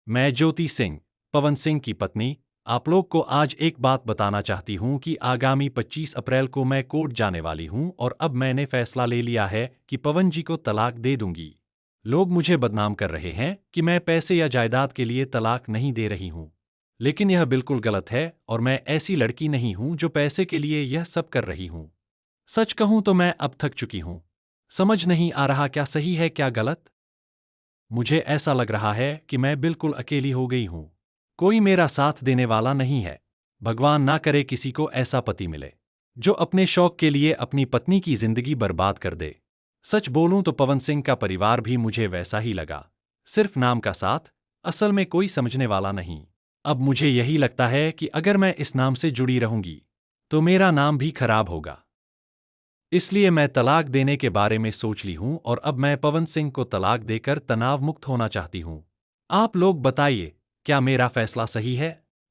मैं ज्योति सिंह, पवन सिंह की पत्नी, आप लोग को आज एक बात बताना चाहती हूँ कि आगामी 25 अप्रैल को मैं कोर्ट जाने वाली हूँ और अब मैंने फैसला ले लिया है कि पवन जी को तलाक दे दूंगी। लोग मुझे बदनाम कर रहे हैं कि मैं पैसे या जायदाद के लिए तलाक नहीं दे रही हूँ। लेकिन यह बिल्कुल गलत है और मैं ऐसी लड़की नहीं हूँ जो पैसे के लिए यह सब कर रही हूँ। सच कहूँ तो मैं अब थक चुकी हूँ। समझ नहीं आ रहा क्या सही है क्या गलत। मुझे ऐसा लग रहा है कि मैं बिल्कुल अकेली हो गई हूँ। कोई मेरा साथ देने वाला नहीं है। भगवान ना करे किसी को ऐसा पति मिले जो अपने शौक के लिए अपनी पत्नी की जिंदगी बर्बाद कर दे। सच बोलूं तो पवन सिंह का परिवार भी मुझे वैसा ही लगा, सिर्फ नाम का साथ, असल में कोई समझने वाला नहीं। अब मुझे यही लगता है कि अगर मैं इस नाम से जुड़ी रहूंगी तो मेरा नाम भी खराब होगा। इसलिए मैं तलाक देने के बारे में सोच ली हूं और अब मैं पवन सिंह को तलाक देकर तनाव मुक्त होना चाहती हूं। आप लोग बताइए, क्या मेरा फैसला सही है?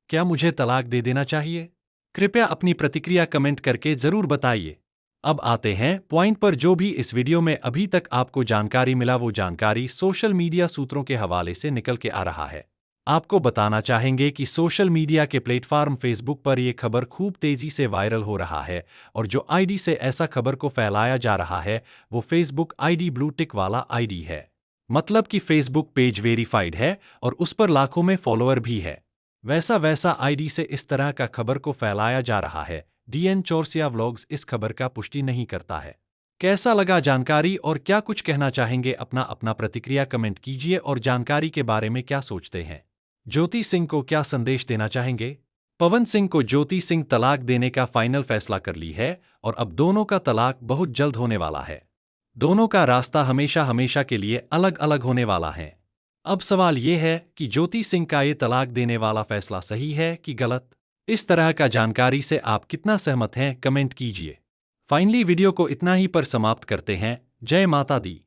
क्या मुझे तलाक दे देना चाहिए? कृपया अपनी प्रतिक्रिया कमेंट करके जरूर बताइए। अब आते हैं पॉइंट पर। जो भी इस वीडियो में अभी तक आपको जानकारी मिला वो जानकारी सोशल मीडिया सूत्रों के हवाले से निकल के आ रहा है। आपको बताना चाहेंगे कि सोशल मीडिया के प्लेटफॉर्म फेसबुक पर यह खबर खूब तेजी से वायरल हो रहा है और जो आईडी से ऐसा खबर को फैलाया जा रहा है वो फेसबुक आईडी ब्लू टिक वाला आईडी है। मतलब कि फेसबुक पेज वेरीफाइड है और उस पर लाखों में फॉलोअर भी है। वैसा आईडी से इस तरह का खबर को फैलाया जा रहा है। डीएन चौरसिया व्लॉग्स इस खबर का पुष्टि नहीं करता है। कैसा लगा जानकारी और क्या कुछ कहना चाहेंगे? अपना अपना प्रतिक्रिया कमेंट कीजिए और जानकारी के बारे में क्या सोचते हैं। ज्योति सिंह को क्या संदेश देना चाहेंगे? पवन सिंह को ज्योति सिंह तलाक देने का फाइनल फैसला कर ली है और अब दोनों का तलाक बहुत जल्द होने वाला है। दोनों का रास्ता हमेशा हमेशा के लिए अलग अलग होने वाला है। अब सवाल ये है कि ज्योति सिंह का ये तलाक देने वाला फैसला सही है कि गलत? इस तरह का जानकारी से आप कितना सहमत हैं कमेंट कीजिए। फाइनली वीडियो को इतना ही पर समाप्त करते हैं। जय माता दी।